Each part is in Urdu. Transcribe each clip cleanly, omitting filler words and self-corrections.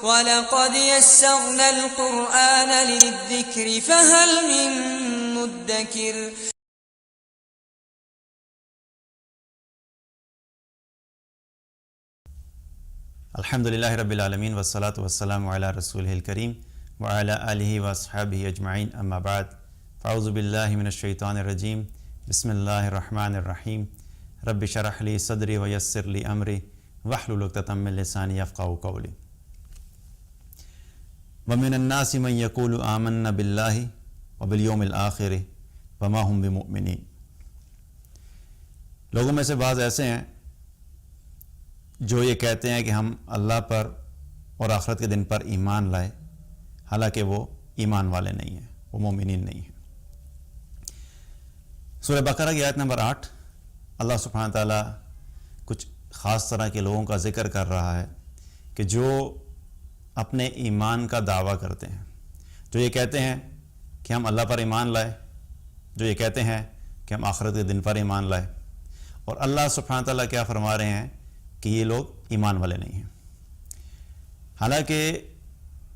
وَلَقَدْ يَسَّرْنَا الْقُرْآنَ لِلذِّكْرِ فَهَلْ مِن مُّدَّكِرٍ. الحمدللہ رب العالمین والصلاة والسلام علی رسولہ الکریم وعلی آلہ واصحابہ اجمعین، اما بعد، فاعوذ باللہ من الشیطان الرجیم، بسم اللہ الرحمن الرحیم، رب اشرح لی صدری ویسر لی امری واحلل عقدۃ من لسانی یفقہوا قولی. ومن الناس من یقول آمنا باللہ وبالیوم الآخر وما هم بمؤمنین. لوگوں میں سے بعض ایسے ہیں جو یہ کہتے ہیں کہ ہم اللہ پر اور آخرت کے دن پر ایمان لائے، حالانکہ وہ ایمان والے نہیں ہیں، وہ مومنین نہیں ہیں. سورہ بقرہ کی آیت نمبر 8 اللہ سبحانہ تعالیٰ کچھ خاص طرح کے لوگوں کا ذکر کر رہا ہے کہ جو اپنے ایمان کا دعویٰ کرتے ہیں، جو یہ کہتے ہیں کہ ہم اللہ پر ایمان لائے، جو یہ کہتے ہیں کہ ہم آخرت کے دن پر ایمان لائے. اور اللہ سبحانہ تعالیٰ کیا فرما رہے ہیں کہ یہ لوگ ایمان والے نہیں ہیں. حالانکہ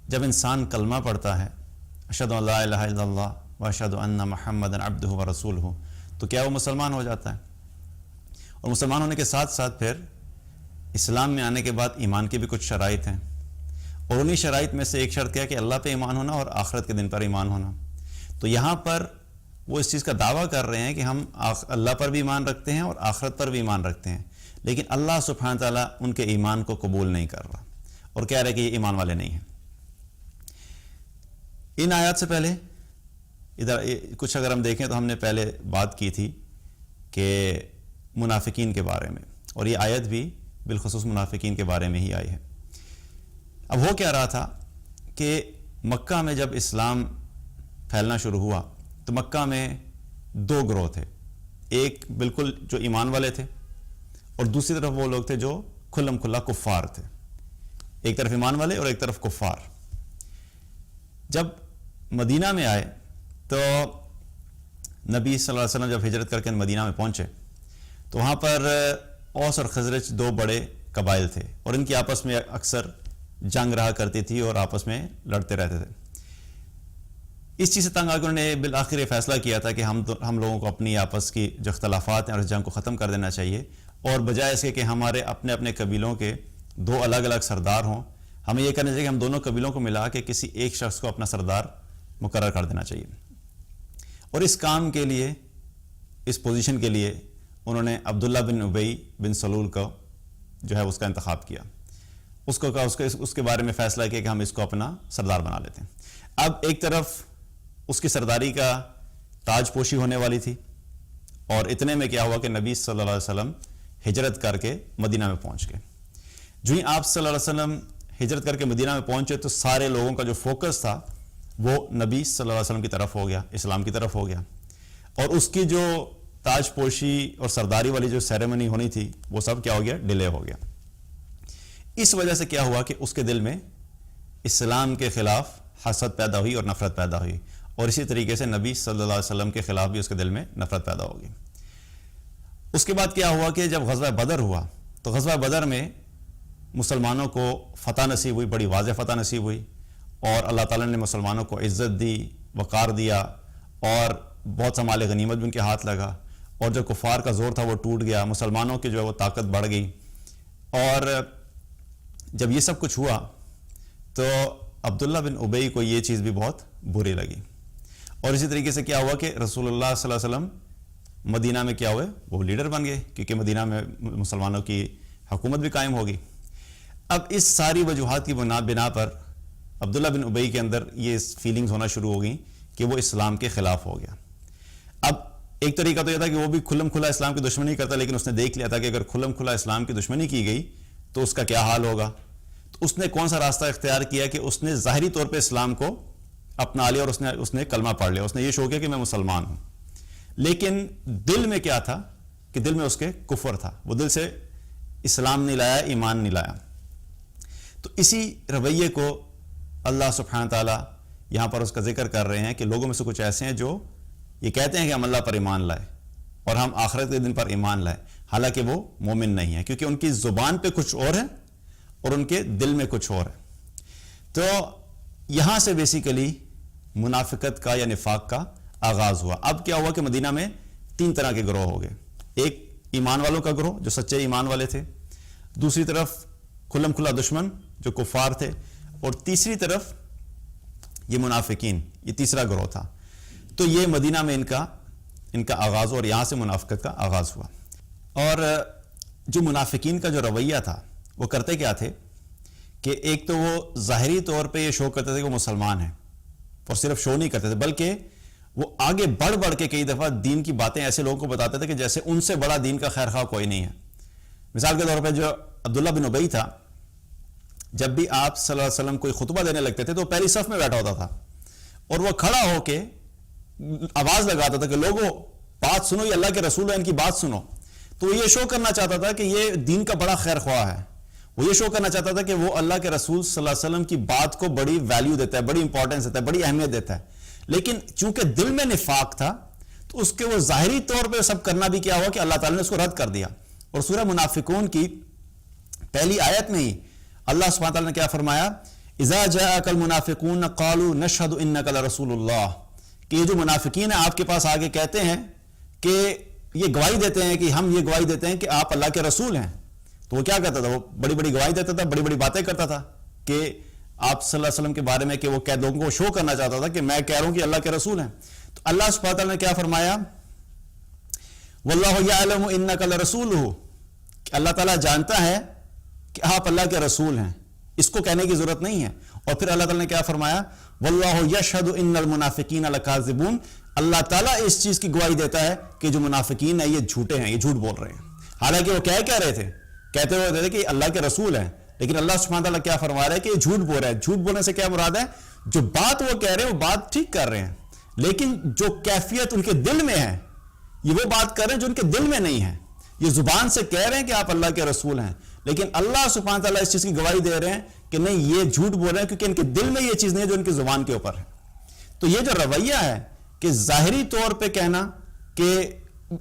جب انسان کلمہ پڑھتا ہے اشہد ان لا الہ الا اللہ و اشہد ان محمدا عبدہ و رسولہ، تو کیا وہ مسلمان ہو جاتا ہے؟ اور مسلمان ہونے کے ساتھ ساتھ پھر اسلام میں آنے کے بعد ایمان کی بھی کچھ شرائط ہیں، اور انہی شرائط میں سے ایک شرط کیا کہ اللہ پہ ایمان ہونا اور آخرت کے دن پر ایمان ہونا. تو یہاں پر وہ اس چیز کا دعویٰ کر رہے ہیں کہ ہم اللہ پر بھی ایمان رکھتے ہیں اور آخرت پر بھی ایمان رکھتے ہیں، لیکن اللہ سبحانہ تعالیٰ ان کے ایمان کو قبول نہیں کر رہا اور کہہ رہے کہ یہ ایمان والے نہیں ہیں. ان آیات سے پہلے ادھر کچھ اگر ہم دیکھیں تو ہم نے پہلے بات کی تھی کہ منافقین کے بارے میں، اور یہ آیت بھی بالخصوص منافقین کے بارے میں ہی آئی ہے. اب ہو کیا رہا تھا کہ مکہ میں جب اسلام پھیلنا شروع ہوا تو مکہ میں دو گروہ تھے، ایک بالکل جو ایمان والے تھے اور دوسری طرف وہ لوگ تھے جو کھلم کھلا کفار تھے. ایک طرف ایمان والے اور ایک طرف کفار. جب مدینہ میں آئے تو نبی صلی اللہ علیہ وسلم جب ہجرت کر کے مدینہ میں پہنچے تو وہاں پر اوس اور خزرج دو بڑے قبائل تھے، اور ان کی آپس میں اکثر جنگ رہا کرتی تھی اور آپس میں لڑتے رہتے تھے. اس چیز سے تنگ آ کے انہوں نے بالآخر یہ فیصلہ کیا تھا کہ ہم لوگوں کو اپنی آپس کی جو اختلافات ہیں اور اس جنگ کو ختم کر دینا چاہیے، اور بجائے اس کے کہ ہمارے اپنے اپنے قبیلوں کے دو الگ الگ سردار ہوں، ہمیں یہ کرنا چاہیے کہ ہم دونوں قبیلوں کو ملا کے کسی ایک شخص کو اپنا سردار مقرر کر دینا چاہیے. اور اس کام کے لیے، اس پوزیشن کے لیے انہوں نے عبداللہ بن ابی بن سلول کو جو ہے اس کا انتخاب کیا. اس کے بارے میں فیصلہ کیا کہ ہم اس کو اپنا سردار بنا لیتے ہیں. اب ایک طرف اس کی سرداری کا تاج پوشی ہونے والی تھی، اور اتنے میں کیا ہوا کہ نبی صلی اللہ علیہ وسلم ہجرت کر کے مدینہ میں پہنچ گئے. جو ہی آپ صلی اللہ علیہ وسلم ہجرت کر کے مدینہ میں پہنچے تو سارے لوگوں کا جو فوکس تھا وہ نبی صلی اللہ علیہ وسلم کی طرف ہو گیا، اسلام کی طرف ہو گیا، اور اس کی جو تاج پوشی اور سرداری والی جو سیریمنی ہونی تھی وہ سب کیا ہو گیا، ڈیلے ہو گیا. اس وجہ سے کیا ہوا کہ اس کے دل میں اسلام کے خلاف حسد پیدا ہوئی اور نفرت پیدا ہوئی، اور اسی طریقے سے نبی صلی اللہ علیہ وسلم کے خلاف بھی اس کے دل میں نفرت پیدا ہوگی. اس کے بعد کیا ہوا کہ جب غزوہ بدر ہوا تو غزوہ بدر میں مسلمانوں کو فتح نصیب ہوئی، بڑی واضح فتح نصیب ہوئی، اور اللہ تعالیٰ نے مسلمانوں کو عزت دی، وقار دیا، اور بہت سا مال غنیمت بھی ان کے ہاتھ لگا، اور جو کفار کا زور تھا وہ ٹوٹ گیا، مسلمانوں کی جو ہے وہ طاقت بڑھ گئی. اور جب یہ سب کچھ ہوا تو عبداللہ بن ابی کو یہ چیز بھی بہت بری لگی، اور اسی طریقے سے کیا ہوا کہ رسول اللہ صلی اللہ علیہ وسلم مدینہ میں کیا ہوئے، وہ لیڈر بن گئے، کیونکہ مدینہ میں مسلمانوں کی حکومت بھی قائم ہوگی. اب اس ساری وجوہات کی بنا پر عبداللہ بن ابی کے اندر یہ فیلنگز ہونا شروع ہو گئیں کہ وہ اسلام کے خلاف ہو گیا. اب ایک طریقہ تو یہ تھا کہ وہ بھی کھلم کھلا اسلام کی دشمنی کرتا، لیکن اس نے دیکھ لیا تھا کہ اگر کھلم کھلا اسلام کی دشمنی کی گئی تو اس کا کیا حال ہوگا. تو اس نے کون سا راستہ اختیار کیا کہ اس نے ظاہری طور پہ اسلام کو اپنا لیا، اور اس نے کلمہ پڑھ لیا، اس نے یہ شو کیا کہ میں مسلمان ہوں، لیکن دل میں کیا تھا کہ دل میں اس کے کفر تھا، وہ دل سے اسلام نہیں لایا، ایمان نہیں لایا. تو اسی رویے کو اللہ سبحانہ تعالیٰ یہاں پر اس کا ذکر کر رہے ہیں کہ لوگوں میں سے کچھ ایسے ہیں جو یہ کہتے ہیں کہ ہم اللہ پر ایمان لائے اور ہم آخرت کے دن پر ایمان لائے، حالانکہ وہ مومن نہیں ہیں، کیونکہ ان کی زبان پہ کچھ اور ہے اور ان کے دل میں کچھ اور ہے. تو یہاں سے بیسیکلی منافقت کا یا نفاق کا آغاز ہوا. اب کیا ہوا کہ مدینہ میں 3 طرح کے گروہ ہو گئے. ایک ایمان والوں کا گروہ جو سچے ایمان والے تھے, دوسری طرف کھلم کھلا دشمن جو کفار تھے, اور تیسری طرف یہ منافقین, یہ تیسرا گروہ تھا. تو یہ مدینہ میں ان کا آغاز ہوا اور یہاں سے منافقت کا آغاز ہوا. اور جو منافقین کا جو رویہ تھا وہ کرتے کیا تھے کہ ایک تو وہ ظاہری طور پہ یہ شو کرتے تھے کہ وہ مسلمان ہیں, اور صرف شو نہیں کرتے تھے بلکہ وہ آگے بڑھ بڑھ کے کئی دفعہ دین کی باتیں ایسے لوگوں کو بتاتے تھے کہ جیسے ان سے بڑا دین کا خیر خواہ کوئی نہیں ہے. مثال کے طور پہ جو عبداللہ بن ابی تھا, جب بھی آپ صلی اللہ علیہ وسلم کوئی خطبہ دینے لگتے تھے تو پہلی صف میں بیٹھا ہوتا تھا اور وہ کھڑا ہو کے آواز لگاتا تھا کہ لوگوں بات سنو, یہ اللہ کے رسول ہے, ان کی بات سنو. تو وہ یہ شو کرنا چاہتا تھا کہ یہ دین کا بڑا خیر خواہ ہے, وہ یہ شو کرنا چاہتا تھا کہ وہ اللہ کے رسول صلی اللہ علیہ وسلم کی بات کو بڑی ویلیو دیتا ہے, بڑی امپورٹنس دیتا ہے, بڑی اہمیت دیتا ہے. لیکن چونکہ دل میں نفاق تھا تو اس کے وہ ظاہری طور پہ سب کرنا بھی کیا ہوا کہ اللہ تعالیٰ نے اس کو رد کر دیا. اور سورہ منافقون کی پہلی آیت میں ہی اللہ سبحانہ تعالیٰ نے کیا فرمایا, اذا جاءک المنافقون قالوا نشهد انک لرسول اللہ, کہ یہ جو منافقین ہیں آپ کے پاس آگے کہتے ہیں کہ یہ گواہی دیتے ہیں کہ ہم یہ گواہی دیتے ہیں کہ آپ اللہ کے رسول ہیں. تو وہ کیا کرتا تھا, وہ بڑی بڑی گواہی دیتا تھا, بڑی بڑی باتیں کرتا تھا کہ آپ صلی اللہ علیہ وسلم کے بارے میں, کہ وہ لوگوں کو شو کرنا چاہتا تھا کہ میں کہہ رہا ہوں کہ اللہ کے رسول ہیں. تو اللہ سبحانہ تعالیٰ نے کیا فرمایا, واللہ یعلم انک لرسولہ, کہ اللہ تعالیٰ جانتا ہے کہ آپ اللہ کے رسول ہیں, اس کو کہنے کی ضرورت نہیں ہے. اور پھر اللہ تعالیٰ نے کیا فرمایا, واللہ یشہد ان المنافقین لکاذبون, اللہ تعالیٰ اس چیز کی گواہی دیتا ہے کہ جو منافقین ہیں یہ جھوٹے ہیں, یہ جھوٹ بول رہے ہیں. حالانکہ وہ کہہ رہے تھے, کہتے ہوئے تھے کہ اللہ کے رسول ہیں, لیکن اللہ سبحانہ تعالیٰ کیا فرما رہا ہے کہ یہ جھوٹ بول رہا ہے. جھوٹ بولنے سے کیا مراد ہے, جو بات وہ کہہ رہے ہیں وہ بات ٹھیک کر رہے ہیں, لیکن جو کیفیت ان کے دل میں ہے یہ وہ بات کر رہے ہیں جو ان کے دل میں نہیں ہے. یہ زبان سے کہہ رہے ہیں کہ آپ اللہ کے رسول ہیں, لیکن اللہ سبحانہ تعالیٰ اس چیز کی گواہی دے رہے ہیں کہ نہیں, یہ جھوٹ بول رہے ہیں کیونکہ ان کے دل میں یہ چیز نہیں ہے جو ان کی زبان کے اوپر ہے. تو یہ جو رویہ ہے کہ ظاہری طور پہ کہنا کہ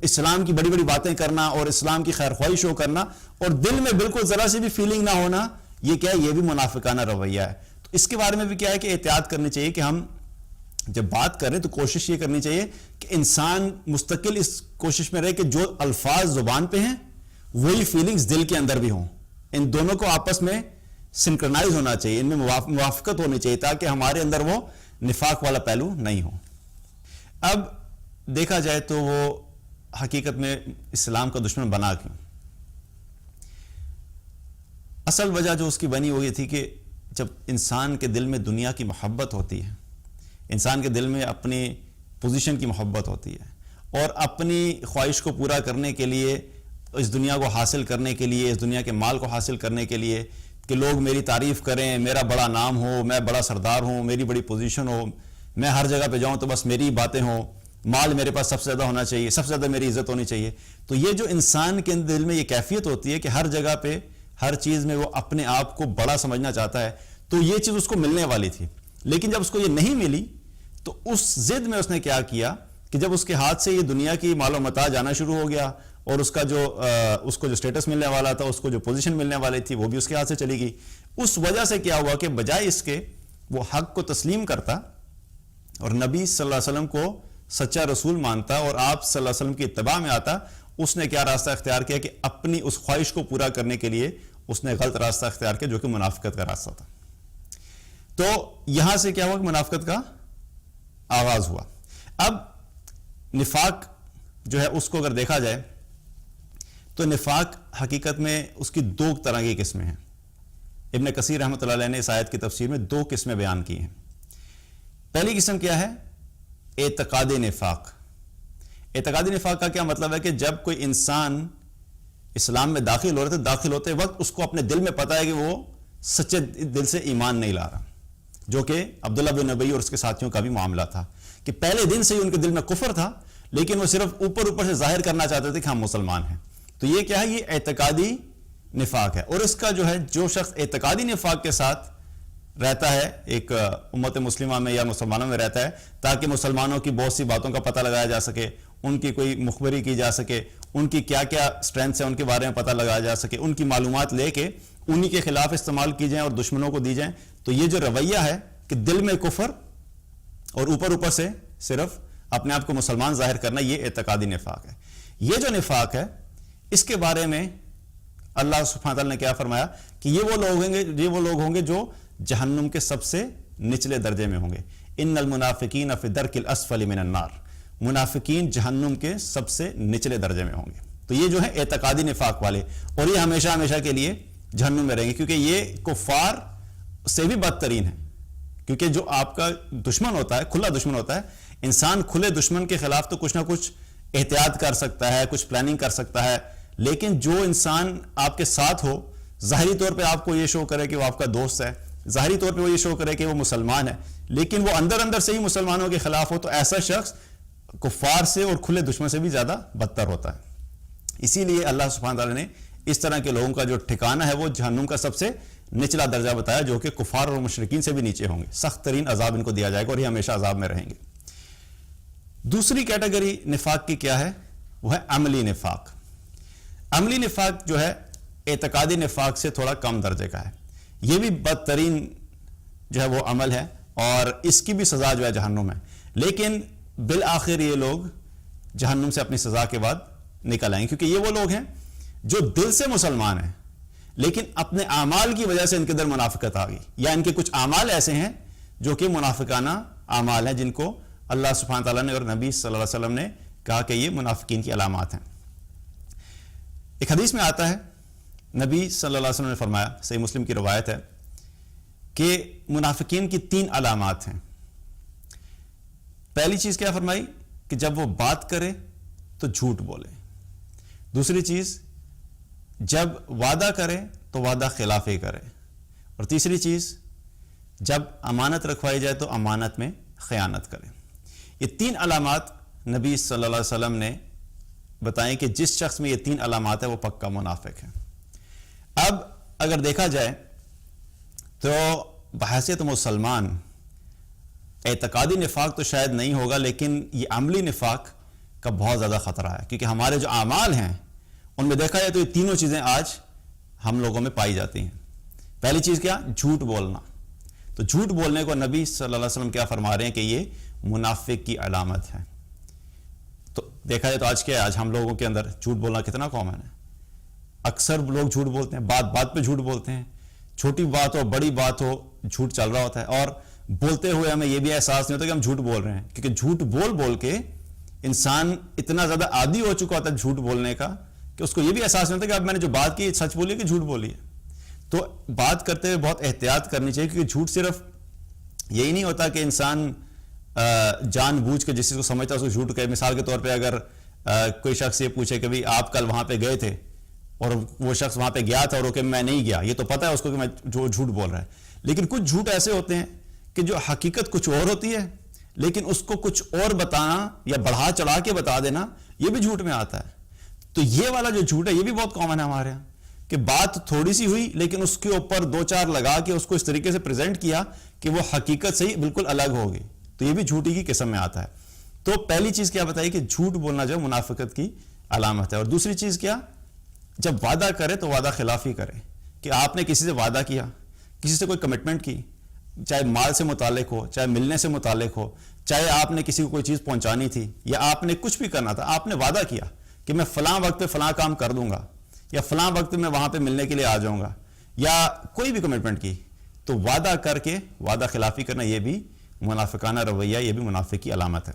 اسلام کی بڑی بڑی باتیں کرنا اور اسلام کی خیر خواہی شو کرنا, اور دل میں بالکل ذرا سی بھی فیلنگ نہ ہونا, یہ کیا ہے, یہ بھی منافقانہ رویہ ہے. تو اس کے بارے میں بھی کیا ہے کہ احتیاط کرنی چاہیے کہ ہم جب بات کریں تو کوشش یہ کرنی چاہیے کہ انسان مستقل اس کوشش میں رہے کہ جو الفاظ زبان پہ ہیں وہی فیلنگز دل کے اندر بھی ہوں. ان دونوں کو آپس میں سنکرنائز ہونا چاہیے, ان میں موافقت ہونی چاہیے تاکہ ہمارے اندر وہ نفاق والا پہلو نہیں ہو. اب دیکھا جائے تو وہ حقیقت میں اسلام کا دشمن بنا کیوں؟ اصل وجہ جو اس کی بنی وہ یہ تھی کہ جب انسان کے دل میں دنیا کی محبت ہوتی ہے, انسان کے دل میں اپنی پوزیشن کی محبت ہوتی ہے اور اپنی خواہش کو پورا کرنے کے لیے, اس دنیا کو حاصل کرنے کے لیے, اس دنیا کے مال کو حاصل کرنے کے لیے کہ لوگ میری تعریف کریں, میرا بڑا نام ہو, میں بڑا سردار ہوں, میری بڑی پوزیشن ہو, میں ہر جگہ پہ جاؤں تو بس میری باتیں ہوں, مال میرے پاس سب سے زیادہ ہونا چاہیے, سب سے زیادہ میری عزت ہونی چاہیے. تو یہ جو انسان کے دل میں یہ کیفیت ہوتی ہے کہ ہر جگہ پہ ہر چیز میں وہ اپنے آپ کو بڑا سمجھنا چاہتا ہے, تو یہ چیز اس کو ملنے والی تھی. لیکن جب اس کو یہ نہیں ملی تو اس ضد میں اس نے کیا کیا کہ جب اس کے ہاتھ سے یہ دنیا کی مال و متاع جانا شروع ہو گیا اور اس کو جو سٹیٹس ملنے والا تھا, اس کو جو پوزیشن ملنے والی تھی وہ بھی اس کے ہاتھ سے چلی گئی. اس وجہ سے کیا ہوا کہ بجائے اس کے وہ حق کو تسلیم کرتا اور نبی صلی اللہ علیہ وسلم کو سچا رسول مانتا اور آپ صلی اللہ علیہ وسلم کی اتباع میں آتا, اس نے کیا راستہ اختیار کیا کہ اپنی اس خواہش کو پورا کرنے کے لیے اس نے غلط راستہ اختیار کیا جو کہ منافقت کا راستہ تھا. تو یہاں سے کیا ہوا کہ منافقت کا آغاز ہوا. اب نفاق جو ہے اس کو اگر دیکھا جائے تو نفاق حقیقت میں اس کی 2 طرح کی قسمیں ہیں. ابن کثیر رحمۃ اللہ علیہ نے اس آیت کی تفسیر میں 2 قسمیں بیان کی ہیں. پہلی قسم کیا ہے, اعتقادی نفاق. اعتقادی نفاق کا کیا مطلب ہے کہ جب کوئی انسان اسلام میں داخل ہو رہا تھا, داخل ہوتے وقت اس کو اپنے دل میں پتا ہے کہ وہ سچے دل سے ایمان نہیں لا رہا, جو کہ عبداللہ بن ابی اور اس کے ساتھیوں کا بھی معاملہ تھا کہ پہلے دن سے ہی ان کے دل میں کفر تھا, لیکن وہ صرف اوپر سے ظاہر کرنا چاہتے تھے کہ ہم مسلمان ہیں. تو یہ کیا ہے, یہ اعتقادی نفاق ہے. اور اس کا جو شخص اعتقادی نفاق کے ساتھ رہتا ہے ایک امت مسلمہ میں یا مسلمانوں میں رہتا ہے تاکہ مسلمانوں کی بہت سی باتوں کا پتہ لگایا جا سکے, ان کی کوئی مخبری کی جا سکے, ان کی کیا کیا اسٹرینتھس ہیں ان کے بارے میں پتہ لگایا جا سکے, ان کی معلومات لے کے انہی کے خلاف استعمال کی جائیں اور دشمنوں کو دی جائیں. تو یہ جو رویہ ہے کہ دل میں کفر اور اوپر سے صرف اپنے آپ کو مسلمان ظاہر کرنا, یہ اعتقادی نفاق ہے. یہ جو نفاق ہے اس کے بارے میں اللہ سبحانہ تعالیٰ نے کیا فرمایا کہ یہ وہ لوگ ہوں گے جو جہنم کے سب سے نچلے درجے میں ہوں گے. ان المنافقین فی الدرک الاسفل من النار, منافقین جہنم کے سب سے نچلے درجے میں ہوں گے. تو یہ جو ہے اعتقادی نفاق والے, اور یہ ہمیشہ کے لیے جہنم میں رہیں گے, کیونکہ یہ کفار سے بھی بدترین ہے. کیونکہ جو آپ کا دشمن ہوتا ہے, کھلا دشمن ہوتا ہے, انسان کھلے دشمن کے خلاف تو کچھ نہ کچھ احتیاط کر سکتا ہے, کچھ پلاننگ کر سکتا ہے, لیکن جو انسان آپ کے ساتھ ہو, ظاہری طور پہ آپ کو یہ شو کرے کہ وہ آپ کا دوست ہے, ظاہری طور پہ وہ یہ شو کرے کہ وہ مسلمان ہے, لیکن وہ اندر سے ہی مسلمانوں کے خلاف ہو, تو ایسا شخص کفار سے اور کھلے دشمن سے بھی زیادہ بدتر ہوتا ہے. اسی لیے اللہ سبحانہ تعالیٰ نے اس طرح کے لوگوں کا جو ٹھکانہ ہے وہ جہنم کا سب سے نچلا درجہ بتایا, جو کہ کفار اور مشرکین سے بھی نیچے ہوں گے. سخت ترین عذاب ان کو دیا جائے گا اور یہ ہمیشہ عذاب میں رہیں گے. دوسری کیٹیگری نفاق کی کیا ہے, وہ ہے عملی نفاق. عملی نفاق جو ہے اعتقادی نفاق سے تھوڑا کم درجے کا ہے. یہ بھی بدترین جو ہے وہ عمل ہے اور اس کی بھی سزا جو ہے جہنم ہے, لیکن بالآخر یہ لوگ جہنم سے اپنی سزا کے بعد نکل آئیں گے, کیونکہ یہ وہ لوگ ہیں جو دل سے مسلمان ہیں لیکن اپنے اعمال کی وجہ سے ان کے اندر منافقت آ گئی, یا ان کے کچھ اعمال ایسے ہیں جو کہ منافقانہ اعمال ہیں, جن کو اللہ سبحانہ تعالیٰ نے اور نبی صلی اللہ علیہ وسلم نے کہا کہ یہ منافقین کی علامات ہیں. ایک حدیث میں آتا ہے, نبی صلی اللہ علیہ وسلم نے فرمایا, صحیح مسلم کی روایت ہے, کہ منافقین کی 3 علامات ہیں. پہلی چیز کیا فرمائی کہ جب وہ بات کرے تو جھوٹ بولے. دوسری چیز, جب وعدہ کرے تو وعدہ خلافی کرے. اور تیسری چیز, جب امانت رکھوائی جائے تو امانت میں خیانت کرے. یہ 3 علامات نبی صلی اللہ علیہ وسلم نے بتائیں کہ جس شخص میں یہ 3 علامات ہیں وہ پکا منافق ہے. اب اگر دیکھا جائے تو بحیثیت مسلمان اعتقادی نفاق تو شاید نہیں ہوگا, لیکن یہ عملی نفاق کا بہت زیادہ خطرہ ہے, کیونکہ ہمارے جو اعمال ہیں ان میں دیکھا جائے تو یہ تینوں چیزیں آج ہم لوگوں میں پائی جاتی ہیں. پہلی چیز کیا, جھوٹ بولنا. تو جھوٹ بولنے کو نبی صلی اللہ علیہ وسلم کیا فرما رہے ہیں کہ یہ منافق کی علامت ہے. تو دیکھا جائے تو آج کیا ہے, آج ہم لوگوں کے اندر جھوٹ بولنا کتنا کامن ہے. اکثر لوگ جھوٹ بولتے ہیں, بات پہ جھوٹ بولتے ہیں, چھوٹی بات ہو بڑی بات ہو جھوٹ چل رہا ہوتا ہے, اور بولتے ہوئے ہمیں یہ بھی احساس نہیں ہوتا کہ ہم جھوٹ بول رہے ہیں, کیونکہ جھوٹ بول کے انسان اتنا زیادہ عادی ہو چکا ہوتا ہے جھوٹ بولنے کا کہ اس کو یہ بھی احساس نہیں ہوتا کہ اب میں نے جو بات کی سچ بولی ہے کہ جھوٹ بولی ہے. تو بات کرتے ہوئے بہت احتیاط کرنی چاہیے, کیونکہ جھوٹ صرف یہی نہیں ہوتا کہ انسان جان بوجھ کے جس چیز کو سمجھتا ہے اس کو جھوٹ کہے. مثال کے طور پہ اگر کوئی شخص یہ پوچھے کہ آپ کل وہاں پہ گئے تھے, اور وہ شخص وہاں پہ گیا تھا اور وہ کہ میں نہیں گیا, یہ تو پتہ ہے اس کو کہ میں جو جھوٹ بول رہا ہے. لیکن کچھ جھوٹ ایسے ہوتے ہیں کہ جو حقیقت کچھ اور ہوتی ہے, لیکن اس کو کچھ اور بتانا یا بڑھا چڑھا کے بتا دینا یہ بھی جھوٹ میں آتا ہے. تو یہ والا جو جھوٹ ہے یہ بھی بہت کامن ہے ہمارے یہاں, کہ بات تھوڑی سی ہوئی لیکن اس کے اوپر 2-4 لگا کے اس کو اس طریقے سے پریزنٹ کیا کہ وہ حقیقت سے ہی بالکل الگ ہو گئی. تو یہ بھی جھوٹی کی قسم میں آتا ہے. تو پہلی چیز کیا بتائی کہ جھوٹ بولنا جو منافقت کی علامت ہے. اور دوسری چیز کیا, جب وعدہ کرے تو وعدہ خلافی کرے, کہ آپ نے کسی سے وعدہ کیا, کسی سے کوئی کمٹمنٹ کی, چاہے مال سے متعلق ہو, چاہے ملنے سے متعلق ہو, چاہے آپ نے کسی کو کوئی چیز پہنچانی تھی, یا آپ نے کچھ بھی کرنا تھا, آپ نے وعدہ کیا کہ میں فلاں وقت پہ فلاں کام کر دوں گا, یا فلاں وقت میں وہاں پہ ملنے کے لیے آ جاؤں گا, یا کوئی بھی کمٹمنٹ کی, تو وعدہ کر کے وعدہ خلافی کرنا یہ بھی منافقانہ رویہ, یہ بھی منافق کی علامت ہے.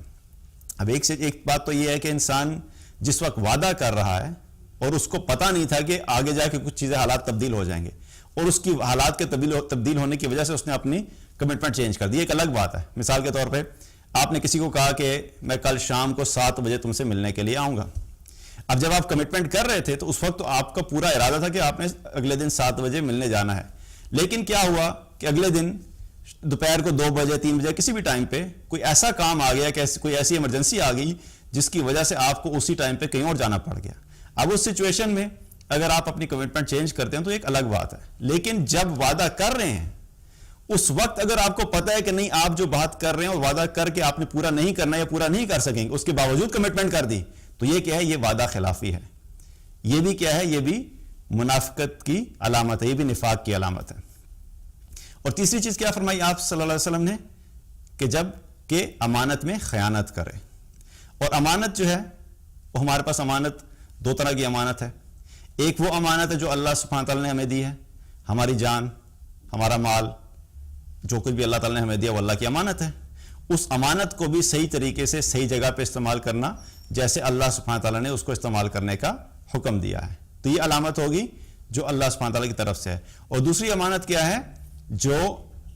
اب ایک بات تو یہ ہے کہ انسان جس وقت وعدہ کر رہا ہے اور اس کو پتہ نہیں تھا کہ آگے جا کے کچھ چیزیں حالات تبدیل ہو جائیں گے, اور اس کی حالات کے تبدیل ہونے کی وجہ سے اس نے اپنی کمٹمنٹ چینج کر دی, ایک الگ بات ہے. مثال کے طور پہ آپ نے کسی کو کہا کہ میں کل شام کو 7 بجے تم سے ملنے کے لیے آؤں گا. اب جب آپ کمٹمنٹ کر رہے تھے تو اس وقت تو آپ کا پورا ارادہ تھا کہ آپ نے اگلے دن 7 بجے ملنے جانا ہے, لیکن کیا ہوا کہ اگلے دن دوپہر کو 2 بجے 3 بجے کسی بھی ٹائم پہ کوئی ایسا کام آ گیا, کہ کوئی ایسی ایمرجنسی آ گئی جس کی وجہ سے آپ کو اسی ٹائم پہ کہیں اور جانا پڑ گیا. اب اس سچویشن میں اگر آپ اپنی کمٹمنٹ چینج کرتے ہیں تو ایک الگ بات ہے, لیکن جب وعدہ کر رہے ہیں اس وقت اگر آپ کو پتہ ہے کہ نہیں آپ جو بات کر رہے ہیں اور وعدہ کر کے آپ نے پورا نہیں کرنا یا پورا نہیں کر سکیں گے, اس کے باوجود کمٹمنٹ کر دی, تو یہ کیا ہے؟ یہ وعدہ خلافی ہے. یہ بھی کیا ہے؟ یہ بھی منافقت کی علامت ہے، یہ بھی نفاق کی علامت ہے. اور تیسری چیز کیا فرمائی آپ صلی اللہ علیہ وسلم نے؟ کہ جب کہ امانت میں خیانت کرے. اور امانت جو ہے وہ ہمارے پاس امانت دو طرح کی امانت ہے. ایک وہ امانت ہے جو اللہ سبحانہ تعالیٰ نے ہمیں دی ہے، ہماری جان، ہمارا مال، جو کچھ بھی اللہ تعالیٰ نے ہمیں دیا وہ اللہ کی امانت ہے. اس امانت کو بھی صحیح طریقے سے صحیح جگہ پہ استعمال کرنا جیسے اللہ سبحانہ تعالیٰ نے اس کو استعمال کرنے کا حکم دیا ہے. تو یہ علامت ہوگی جو اللہ سبحانہ تعالیٰ کی طرف سے ہے. اور دوسری امانت کیا ہے؟ جو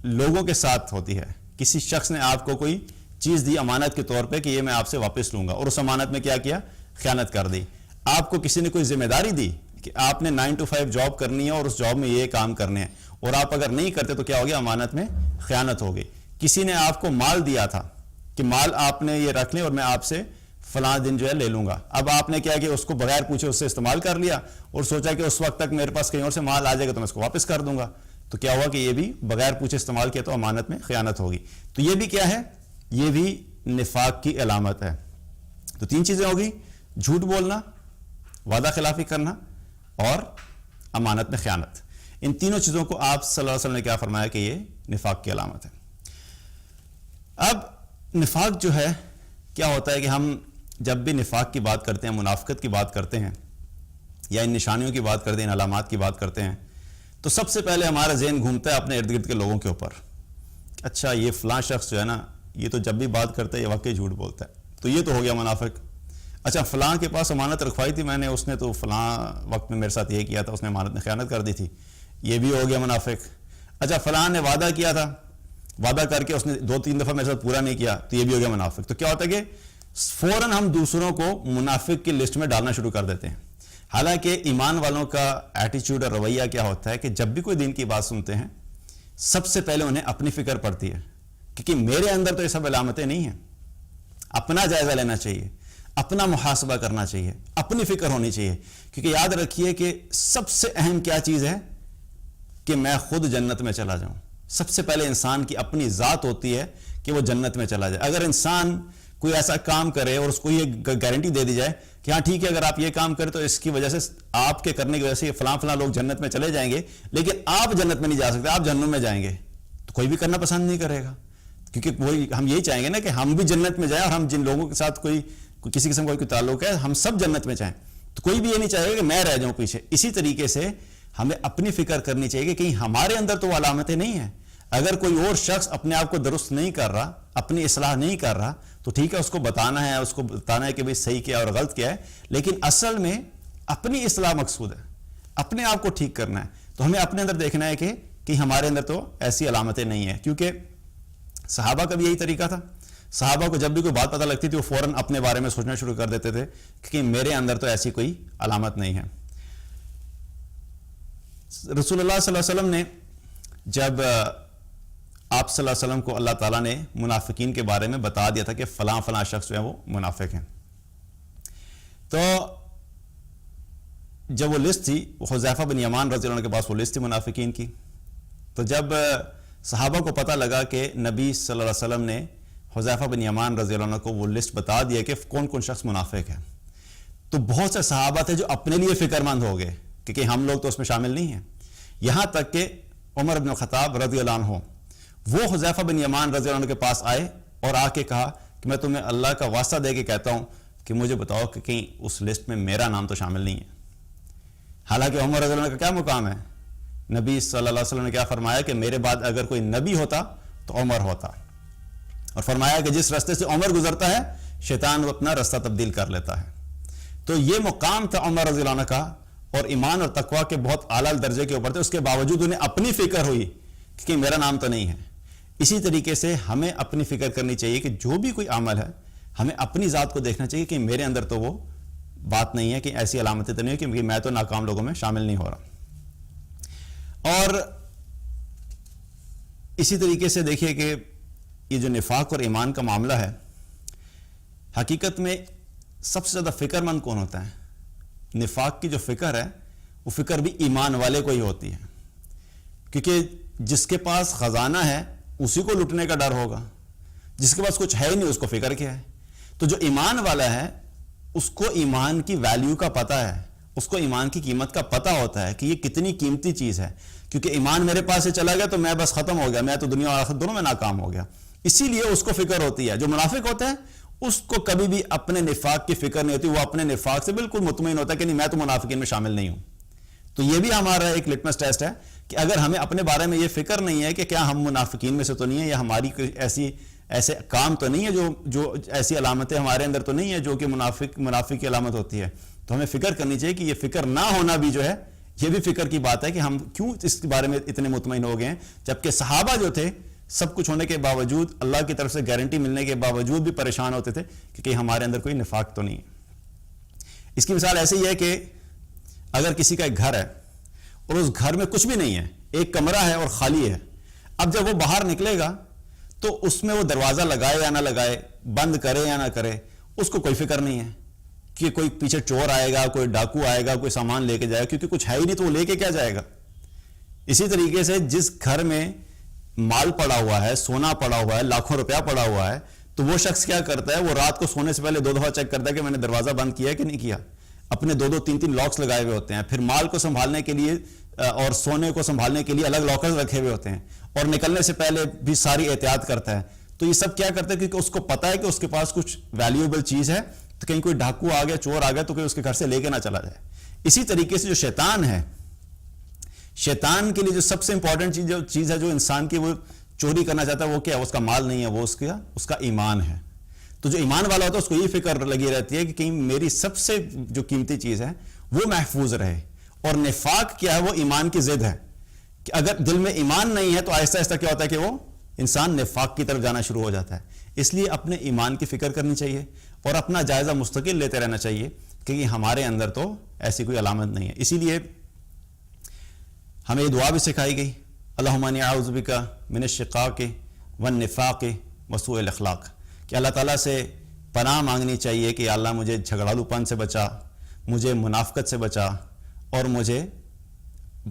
لوگوں کے ساتھ ہوتی ہے. کسی شخص نے آپ کو کوئی چیز دی امانت کے طور پہ کہ یہ میں آپ سے واپس لوں گا، اور اس امانت میں کیا کیا؟ خیانت کر دی. آپ کو کسی نے کوئی ذمہ داری دی کہ آپ نے 9 to 5 جاب کرنی ہے اور اس جاب میں یہ کام کرنے ہیں، اور آپ اگر نہیں کرتے تو کیا ہو گیا؟ امانت میں خیانت ہو گئی. کسی نے آپ کو مال دیا تھا کہ مال آپ نے یہ رکھ لیں اور میں آپ سے فلاں دن جو ہے لے لوں گا. اب آپ نے کیا کہ اس کو بغیر پوچھے اس سے استعمال کر لیا اور سوچا کہ اس وقت تک میرے پاس کہیں اور سے مال آ جائے گا تو میں اس کو واپس کر دوں گا. تو کیا ہوا کہ یہ بھی بغیر پوچھے استعمال کیا تو امانت میں خیانت ہوگی. تو یہ بھی کیا ہے؟ یہ بھی نفاق کی علامت ہے. تو 3 چیزیں ہوگی: جھوٹ بولنا، وعدہ خلافی کرنا اور امانت میں خیانت. ان تینوں چیزوں کو آپ صلی اللہ علیہ وسلم نے کیا فرمایا کہ یہ نفاق کی علامت ہے. اب نفاق جو ہے کیا ہوتا ہے کہ ہم جب بھی نفاق کی بات کرتے ہیں، منافقت کی بات کرتے ہیں یا ان نشانیوں کی بات کرتے ہیں، ان علامات کی بات کرتے ہیں، تو سب سے پہلے ہمارا ذہن گھومتا ہے اپنے ارد گرد کے لوگوں کے اوپر. اچھا یہ فلاں شخص جو ہے نا یہ تو جب بھی بات کرتا ہے یہ واقعی جھوٹ بولتا ہے، تو یہ تو ہو گیا منافق. اچھا فلاں کے پاس امانت رکھوائی تھی میں نے، اس نے تو فلاں وقت میں میرے ساتھ یہ کیا تھا، اس نے امانت میں خیانت کر دی تھی، یہ بھی ہو گیا منافق. اچھا فلاں نے وعدہ کیا تھا، وعدہ کر کے اس نے 2-3 دفعہ میرے ساتھ پورا نہیں کیا، تو یہ بھی ہو گیا منافق. تو کیا ہوتا ہے کہ فوراً ہم دوسروں کو منافق کی لسٹ میں ڈالنا شروع کر دیتے ہیں. حالانکہ ایمان والوں کا ایٹیچیوڈ اور رویہ کیا ہوتا ہے کہ جب بھی کوئی دین کی بات سنتے ہیں سب سے پہلے انہیں اپنی فکر پڑتی ہے، کیونکہ میرے اندر تو یہ سب علامتیں نہیں ہیں. اپنا جائزہ لینا چاہیے، اپنا محاسبہ کرنا چاہیے، اپنی فکر ہونی چاہیے. کیونکہ یاد رکھیے کہ سب سے اہم کیا چیز ہے کہ میں خود جنت میں چلا جاؤں. سب سے پہلے انسان کی اپنی ذات ہوتی ہے کہ وہ جنت میں چلا جائے. اگر انسان کوئی ایسا کام کرے اور اس کو یہ گارنٹی دے دی جائے کہ ہاں ٹھیک ہے اگر آپ یہ کام کریں تو اس کی وجہ سے آپ کے کرنے کی وجہ سے یہ فلاں لوگ جنت میں چلے جائیں گے، لیکن آپ جنت میں نہیں جا سکتے، آپ جہنم میں جائیں گے، تو کوئی بھی کرنا پسند نہیں کرے گا. کیونکہ وہی ہم یہی چاہیں گے نا کہ ہم بھی جنت میں جائیں، اور ہم جن لوگوں کے ساتھ کوئی کسی قسم کا کوئی تعلق ہے ہم سب جنت میں جائیں. تو کوئی بھی یہ نہیں چاہے گا کہ میں رہ جاؤں پیچھے. اسی طریقے سے ہمیں اپنی فکر کرنی چاہیے کہ کہیں ہمارے اندر تو وہ علامتیں نہیں ہیں. اگر کوئی اور شخص اپنے آپ کو درست نہیں کر رہا، اپنی اصلاح نہیں کر رہا، تو ٹھیک ہے اس کو بتانا ہے، اس کو بتانا ہے کہ بھئی صحیح کیا اور غلط کیا ہے، لیکن اصل میں اپنی اصلاح مقصود ہے، اپنے آپ کو ٹھیک کرنا ہے. تو ہمیں اپنے اندر دیکھنا ہے کہ ہمارے اندر تو ایسی علامتیں نہیں ہیں. کیونکہ صحابہ کا بھی یہی طریقہ تھا. صحابہ کو جب بھی کوئی بات پتہ لگتی تھی وہ فوراً اپنے بارے میں سوچنا شروع کر دیتے تھے کہ میرے اندر تو ایسی کوئی علامت نہیں ہے. رسول اللہ صلی اللہ علیہ وسلم نے جب آپ صلی اللہ علیہ وسلم کو اللہ تعالیٰ نے منافقین کے بارے میں بتا دیا تھا کہ فلاں شخص جو ہے وہ منافق ہیں، تو جب وہ لسٹ تھی وہ حذیفہ بن یمان رضی اللہ عنہ کے پاس وہ لسٹ تھی منافقین کی. تو جب صحابہ کو پتہ لگا کہ نبی صلی اللہ علیہ وسلم نے حذیفہ بن یمان رضی اللہ عنہ کو وہ لسٹ بتا دیا کہ کون شخص منافق ہے، تو بہت سے صحابہ تھے جو اپنے لیے فکر مند ہو گئے کہ ہم لوگ تو اس میں شامل نہیں ہیں. یہاں تک کہ عمر بن خطاب رضی اللہ عنہ وہ حذیفہ بن یمان رضی اللہ عنہ کے پاس آئے اور آ کے کہا کہ میں تمہیں اللہ کا واسطہ دے کے کہتا ہوں کہ مجھے بتاؤ کہ کہیں اس لسٹ میں میرا نام تو شامل نہیں ہے. حالانکہ عمر رضی اللہ عنہ کا کیا مقام ہے؟ نبی صلی اللہ علیہ وسلم نے کیا فرمایا کہ میرے بعد اگر کوئی نبی ہوتا تو عمر ہوتا، اور فرمایا کہ جس راستے سے عمر گزرتا ہے شیطان وہ اپنا راستہ تبدیل کر لیتا ہے. تو یہ مقام تھا عمر رضی اللہ عنہ کا، اور ایمان اور تقوی کے بہت اعلیٰ درجے کے اوپر تھے. اس کے باوجود انہیں اپنی فکر ہوئی کہ میرا نام تو نہیں ہے. اسی طریقے سے ہمیں اپنی فکر کرنی چاہیے کہ جو بھی کوئی عمل ہے ہمیں اپنی ذات کو دیکھنا چاہیے کہ میرے اندر تو وہ بات نہیں ہے، کہ ایسی علامتیں تو نہیں ہے کہ میں تو ناکام لوگوں میں شامل نہیں ہو رہا. اور اسی طریقے سے دیکھیے کہ یہ جو نفاق اور ایمان کا معاملہ ہے، حقیقت میں سب سے زیادہ فکر مند کون ہوتا ہے؟ نفاق کی جو فکر ہے وہ فکر بھی ایمان والے کو ہی ہوتی ہے، کیونکہ جس کے پاس خزانہ ہے اسی کو لٹنے کا ڈر ہوگا، جس کے پاس کچھ ہے ہی نہیں اس کو فکر کیا ہے. تو جو ایمان والا ہے اس کو ایمان کی ویلیو کا پتہ ہے، اس کو ایمان کی قیمت کا پتہ ہوتا ہے کہ یہ کتنی قیمتی چیز ہے، کیونکہ ایمان میرے پاس سے چلا گیا تو میں بس ختم ہو گیا، میں تو دنیا اور آخرت دونوں میں ناکام ہو گیا. اسی لیے اس کو فکر ہوتی ہے. جو منافق ہوتا ہے اس کو کبھی بھی اپنے نفاق کی فکر نہیں ہوتی، وہ اپنے نفاق سے بالکل مطمئن ہوتا ہے کہ نہیں، میں تو منافقین میں شامل نہیں ہوں. تو یہ بھی ہمارا ایک لٹمس ٹیسٹ ہے کہ اگر ہمیں اپنے بارے میں یہ فکر نہیں ہے کہ کیا ہم منافقین میں سے تو نہیں ہے، یا ہماری کوئی ایسے کام تو نہیں ہے جو ایسی علامتیں ہمارے اندر تو نہیں ہے جو کہ منافق کی علامت ہوتی ہے، تو ہمیں فکر کرنی چاہیے کہ یہ فکر نہ ہونا بھی جو ہے یہ بھی فکر کی بات ہے کہ ہم کیوں اس کے بارے میں اتنے مطمئن ہو گئے ہیں، جبکہ صحابہ جو تھے سب کچھ ہونے کے باوجود، اللہ کی طرف سے گارنٹی ملنے کے باوجود بھی پریشان ہوتے تھے کہ کہیں ہمارے اندر کوئی نفاق تو نہیں ہے. اس کی مثال ایسے ہی ہے کہ اگر کسی کا ایک گھر ہے اور اس گھر میں کچھ بھی نہیں ہے، ایک کمرہ ہے اور خالی ہے، اب جب وہ باہر نکلے گا تو اس میں وہ دروازہ لگائے یا نہ لگائے، بند کرے یا نہ کرے، اس کو کوئی فکر نہیں ہے کہ کوئی پیچھے چور آئے گا، کوئی ڈاکو آئے گا، کوئی سامان لے کے جائے گا، کیونکہ کچھ ہے ہی نہیں تو وہ لے کے کیا جائے گا. اسی طریقے سے جس گھر میں مال پڑا ہوا ہے، سونا پڑا ہوا ہے، لاکھوں روپیہ پڑا ہوا ہے، تو وہ شخص کیا کرتا ہے، وہ رات کو سونے سے پہلے 2 دفعہ چیک کرتا ہے کہ میں نے دروازہ بند کیا ہے کہ نہیں کیا. اپنے 2 3 لاکس لگائے ہوئے ہوتے ہیں، پھر مال کو سنبھالنے کے لیے اور سونے کو سنبھالنے کے لیے الگ لاکرز رکھے ہوئے ہوتے ہیں، اور نکلنے سے پہلے بھی ساری احتیاط کرتا ہے. تو یہ سب کیا کرتا ہے کیونکہ اس کو پتا ہے کہ اس کے پاس کچھ ویلیوبل چیز ہے، تو کہیں کوئی ڈاکو آ گیا، چور آ گیا تو کوئی اس کے گھر سے لے کے نہ چلا جائے. اسی طریقے سے جو شیطان ہے، شیطان کے لیے جو سب سے امپورٹنٹ چیز ہے جو انسان کی وہ چوری کرنا چاہتا ہے، وہ کیا ہے؟ اس کا مال نہیں ہے، وہ اس کا ایمان ہے. تو جو ایمان والا ہوتا ہے اس کو یہ فکر لگی رہتی ہے کہ کہیں میری سب سے جو قیمتی چیز ہے وہ محفوظ رہے. اور نفاق کیا ہے؟ وہ ایمان کی ضد ہے کہ اگر دل میں ایمان نہیں ہے تو آہستہ آہستہ کیا ہوتا ہے کہ وہ انسان نفاق کی طرف جانا شروع ہو جاتا ہے. اس لیے اپنے ایمان کی فکر کرنی چاہیے اور اپنا جائزہ مستقل لیتے رہنا چاہیے کہ ہمارے اندر تو ایسی کوئی علامت نہیں ہے. اسی لیے ہمیں یہ دعا بھی سکھائی گئی، اللہم انی اعوذ بک من الشقاق والنفاق وسوء الاخلاق، کہ اللہ تعالیٰ سے پناہ مانگنی چاہیے کہ اللہ مجھے جھگڑالو پن سے بچا، مجھے منافقت سے بچا، اور مجھے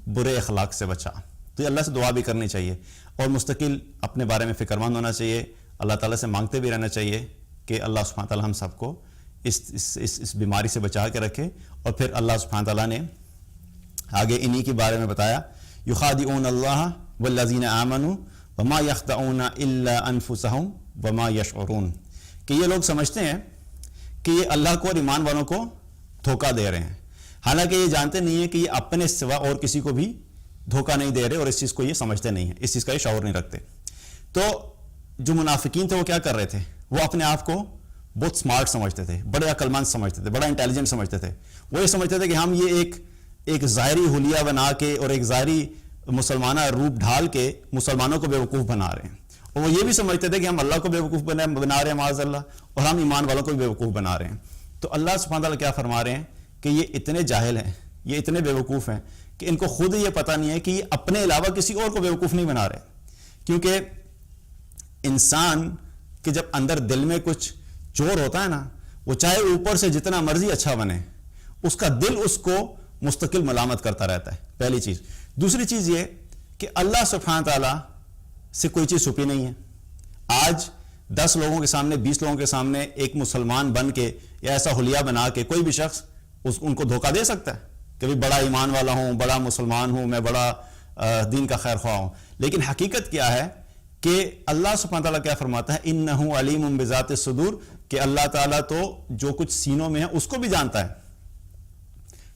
برے اخلاق سے بچا. تو یہ اللہ سے دعا بھی کرنی چاہیے اور مستقل اپنے بارے میں فکر مند ہونا چاہیے. اللہ تعالیٰ سے مانگتے بھی رہنا چاہیے کہ اللہ سبحانہ تعالیٰ ہم سب کو اس بیماری سے بچا کے رکھے. اور پھر اللہ سبحانہ تعالیٰ نے آگے انہی کے بارے میں بتایا، یخادعون اللہ والذین آمنوا وما یخدعون الا انفسہم وما یشعرون، کہ یہ لوگ سمجھتے ہیں کہ یہ اللہ کو اور ایمان والوں کو دھوکہ دے رہے ہیں، حالانکہ یہ جانتے نہیں ہیں کہ یہ اپنے سوا اور کسی کو بھی دھوکہ نہیں دے رہے، اور اس چیز کو یہ سمجھتے نہیں ہیں، اس چیز کا یہ شعور نہیں رکھتے. تو جو منافقین تھے وہ کیا کر رہے تھے؟ وہ اپنے آپ کو بہت سمارٹ سمجھتے تھے، بڑے عقل مند سمجھتے تھے، بڑا انٹیلیجنٹ سمجھتے تھے. وہ یہ سمجھتے تھے کہ ہم یہ ایک ظاہری حلیہ بنا کے اور ایک ظاہری مسلمانہ روپ ڈھال کے مسلمانوں کو بیوقوف بنا رہے ہیں، اور وہ یہ بھی سمجھتے تھے کہ ہم اللہ کو بیوقوف بنا رہے ہیں معاذ اللہ، اور ہم ایمان والوں کو بھی بیوقوف بنا رہے ہیں. تو اللہ سبحانہ تعالیٰ کیا فرما رہے ہیں کہ یہ اتنے جاہل ہیں، یہ اتنے بیوقوف ہیں کہ ان کو خود یہ پتہ نہیں ہے کہ یہ اپنے علاوہ کسی اور کو بیوقوف نہیں بنا رہے. کیونکہ انسان کے جب اندر دل میں کچھ چور ہوتا ہے نا، وہ چاہے اوپر سے جتنا مرضی اچھا بنے، اس کا دل اس کو مستقل ملامت کرتا رہتا ہے، پہلی چیز. دوسری چیز یہ کہ اللہ سبحانہ تعالیٰ سے کوئی چیز چھپی نہیں ہے. آج 10 لوگوں کے سامنے، 20 لوگوں کے سامنے ایک مسلمان بن کے یا ایسا حلیہ بنا کے کوئی بھی شخص ان کو دھوکہ دے سکتا ہے کہ بڑا ایمان والا ہوں، بڑا مسلمان ہوں، میں بڑا دین کا خیر خواہ ہوں. لیکن حقیقت کیا ہے کہ اللہ سبحانہ تعالیٰ کیا فرماتا ہے، انہ علیم بذات الصدور، کہ اللہ تعالیٰ تو جو کچھ سینوں میں ہے اس کو بھی جانتا ہے.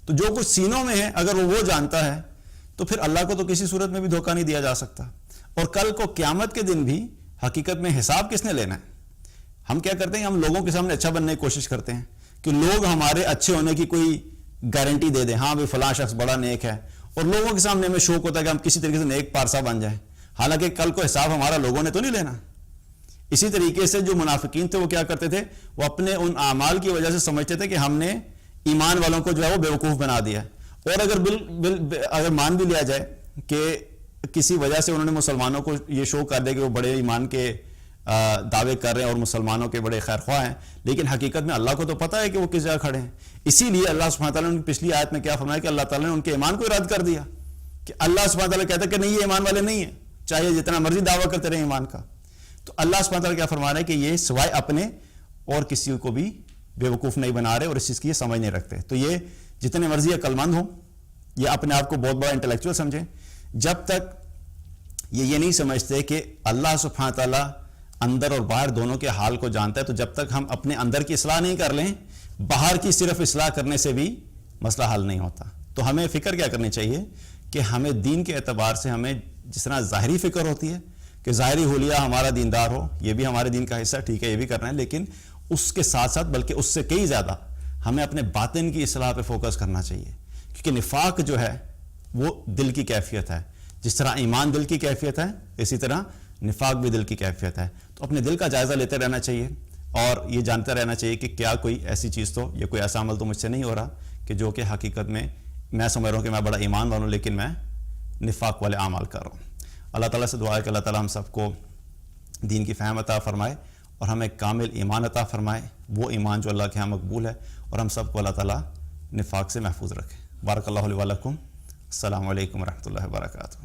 تو جو کچھ سینوں میں ہے اگر وہ جانتا ہے تو پھر اللہ کو تو کسی صورت میں بھی دھوکہ نہیں دیا جا سکتا. اور کل کو قیامت کے دن بھی حقیقت میں حساب کس نے لینا ہے؟ ہم کیا کرتے ہیں؟ ہم لوگوں کے سامنے اچھا بننے کی کوشش کرتے ہیں کہ لوگ ہمارے اچھے ہونے کی کوئی گارنٹی دے دیں، ہاں بھی فلاں شخص بڑا نیک ہے، اور لوگوں کے سامنے ہمیں شوق ہوتا ہے کہ ہم کسی طریقے سے نیک پارسا بن جائیں، حالانکہ کل کو حساب ہمارا لوگوں نے تو نہیں لینا. اسی طریقے سے جو منافقین تھے وہ کیا کرتے تھے؟ وہ اپنے ان اعمال کی وجہ سے سمجھتے تھے کہ ہم نے ایمان والوں کو جو ہے وہ بیوقوف بنا دیا. اور اگر مان بھی لیا جائے کہ کسی وجہ سے انہوں نے مسلمانوں کو یہ شو کر دیا کہ وہ بڑے ایمان کے دعوے کر رہے ہیں اور مسلمانوں کے بڑے خیر خواہ ہیں، لیکن حقیقت میں اللہ کو تو پتہ ہے کہ وہ کس جگہ کھڑے ہیں. اسی لیے اللہ سبحانہ تعالیٰ نے پچھلی آیت میں کیا فرمایا کہ اللہ تعالیٰ نے ان کے ایمان کو رد کر دیا، کہ اللہ سبحانہ تعالیٰ کہتا ہے کہ نہیں، یہ ایمان والے نہیں ہیں، چاہے جتنا مرضی دعویٰ کرتے رہے ایمان کا. تو اللہ سبحانہ تعالیٰ کیا فرما رہا ہے کہ یہ سوائے اپنے اور کسی کو بھی بیوقوف نہیں بنا رہے اور اس چیز کی یہ سمجھ نہیں رکھتے. تو یہ جتنے مرضی عقل مند ہوں، یہ اپنے آپ کو بہت بڑا انٹلیکچوئل سمجھیں، جب تک یہ نہیں سمجھتے کہ اللہ سبحانہ تعالیٰ اندر اور باہر دونوں کے حال کو جانتا ہے، تو جب تک ہم اپنے اندر کی اصلاح نہیں کر لیں، باہر کی صرف اصلاح کرنے سے بھی مسئلہ حل نہیں ہوتا. تو ہمیں فکر کیا کرنی چاہیے کہ ہمیں دین کے اعتبار سے ہمیں جس طرح ظاہری فکر ہوتی ہے کہ ظاہری حلیہ ہمارا دیندار ہو، یہ بھی ہمارے دین کا حصہ، ٹھیک ہے یہ بھی کرنا ہے، لیکن اس کے ساتھ ساتھ بلکہ اس سے کئی زیادہ ہمیں اپنے باطن کی اصلاح پہ فوکس کرنا چاہیے. کیونکہ نفاق جو ہے وہ دل کی کیفیت ہے. جس طرح ایمان دل کی کیفیت ہے، اسی طرح نفاق بھی دل کی کیفیت ہے. تو اپنے دل کا جائزہ لیتے رہنا چاہیے اور یہ جانتا رہنا چاہیے کہ کیا کوئی ایسی چیز تو یا کوئی ایسا عمل تو مجھ سے نہیں ہو رہا کہ جو کہ حقیقت میں سمجھ رہا ہوں کہ میں بڑا ایمان والوں لیکن میں نفاق والے اعمال کر رہا ہوں. اللہ تعالیٰ سے دعا ہے کہ اللہ تعالیٰ ہم سب کو دین کی فہم عطا فرمائے اور ہمیں کامل ایمان عطا فرمائے، وہ ایمان جو اللہ کے ہاں مقبول ہے، اور ہم سب کو اللہ تعالیٰ نفاق سے محفوظ رکھے. بارک اللہ علیہ ولکم. السلام علیکم ورحمۃ اللہ وبرکاتہ.